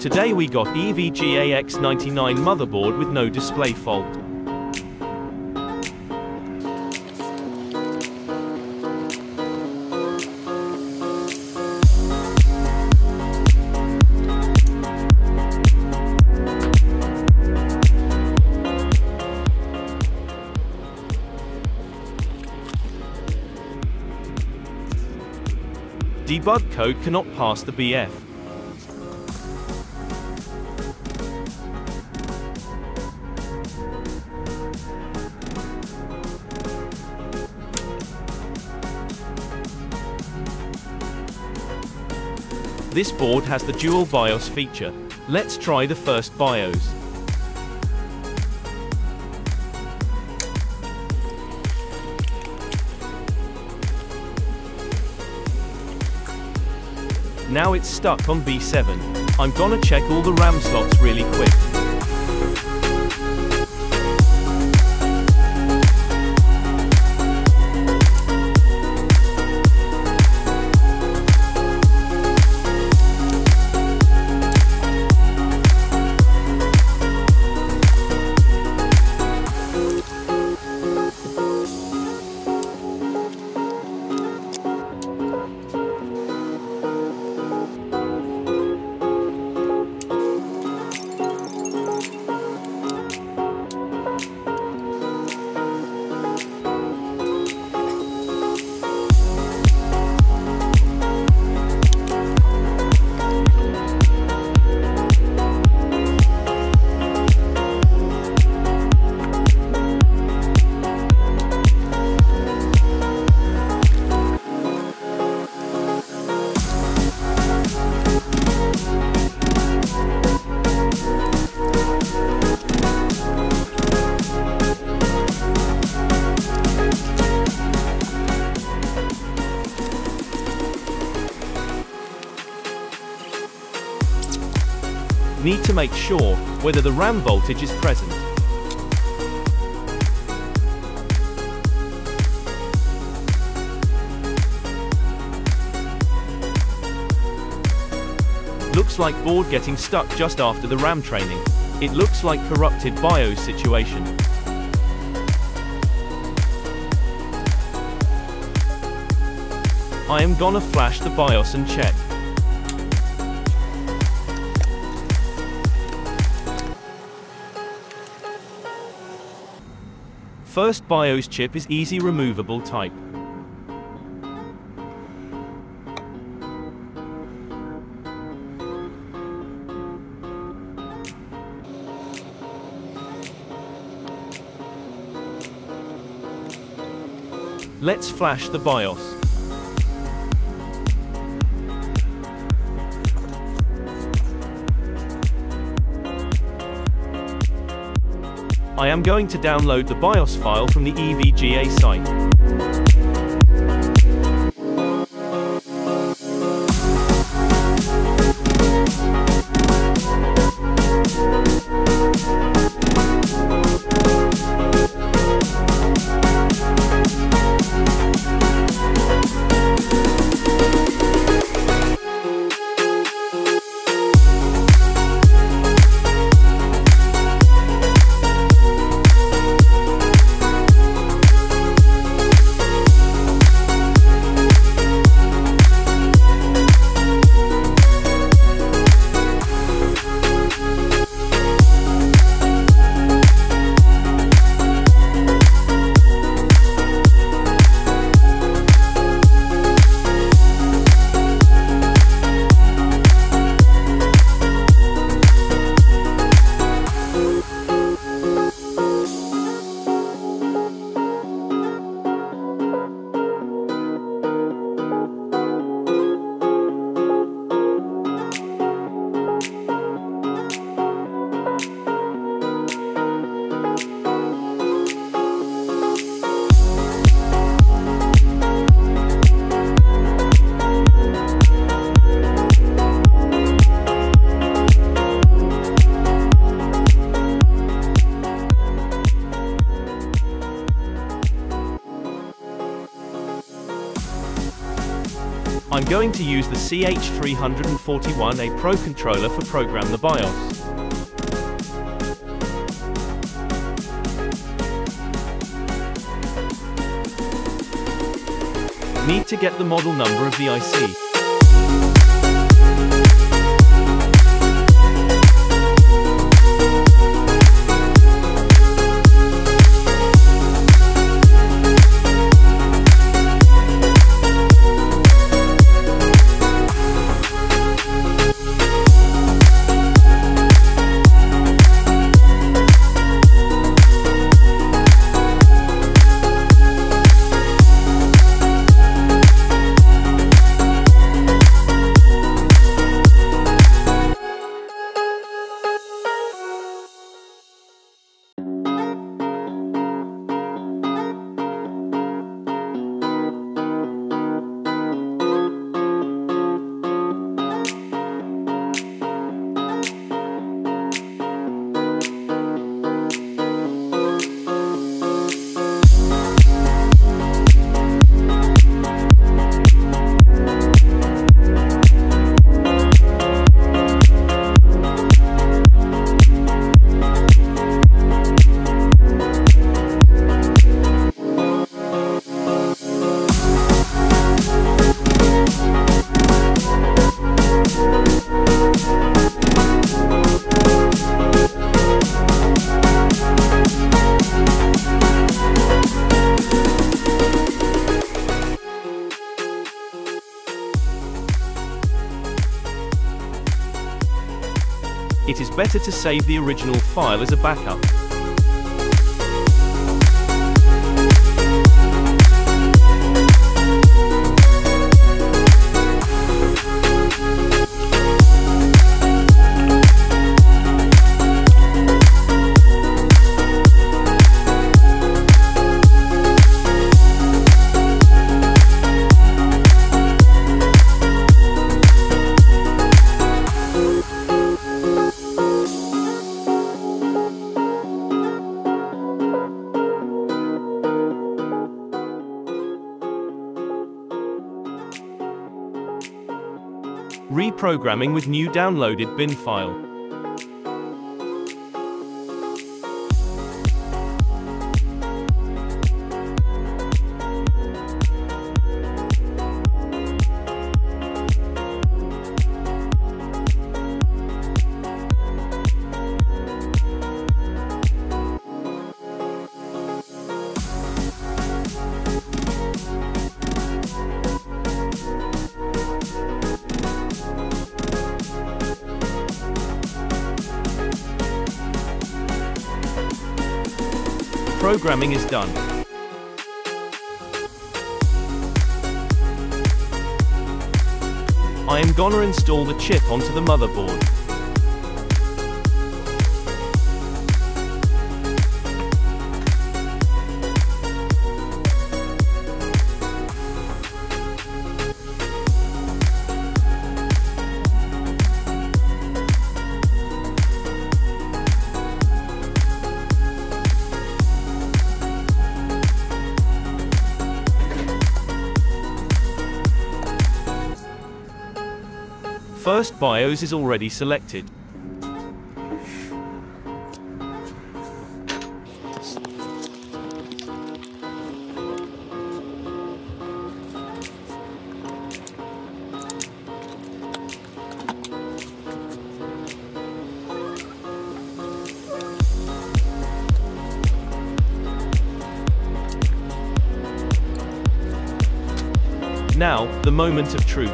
Today we got EVGA X99 motherboard with no display fault. Debug code cannot pass the BF. This board has the dual BIOS feature. Let's try the first BIOS. Now it's stuck on B7. I'm gonna check all the RAM slots really quick. Need to make sure whether the RAM voltage is present. Looks like board getting stuck just after the RAM training. It looks like corrupted BIOS situation. I am gonna flash the BIOS and check. First BIOS chip is easy removable type. Let's flash the BIOS. I am going to download the BIOS file from the EVGA site. I'm going to use the CH341A Pro controller for program the BIOS. Need to get the model number of the IC. It is better to save the original file as a backup. Reprogramming with new downloaded bin file. Programming is done. I am gonna install the chip onto the motherboard. First BIOS is already selected. Now, the moment of truth.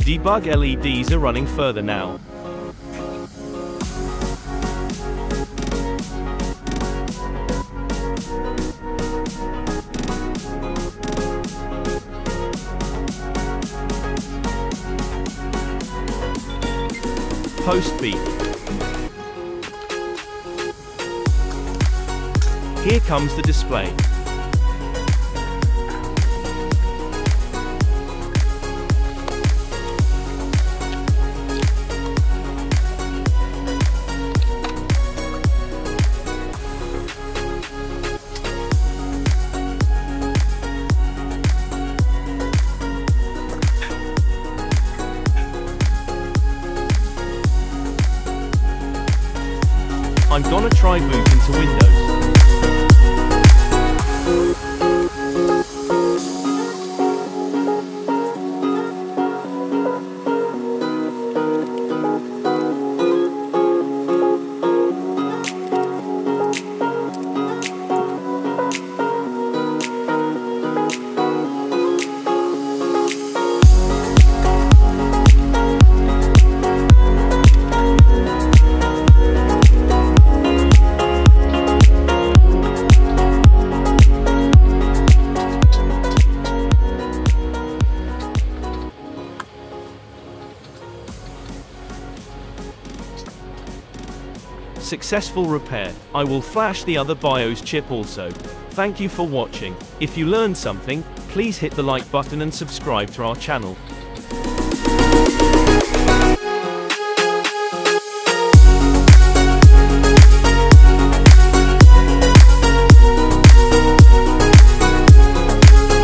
Debug LEDs are running further now. Post beep. Here comes the display. wanna try boot into Windows. Successful repair. I will flash the other BIOS chip also. Thank you for watching. If you learned something, please hit the like button and subscribe to our channel.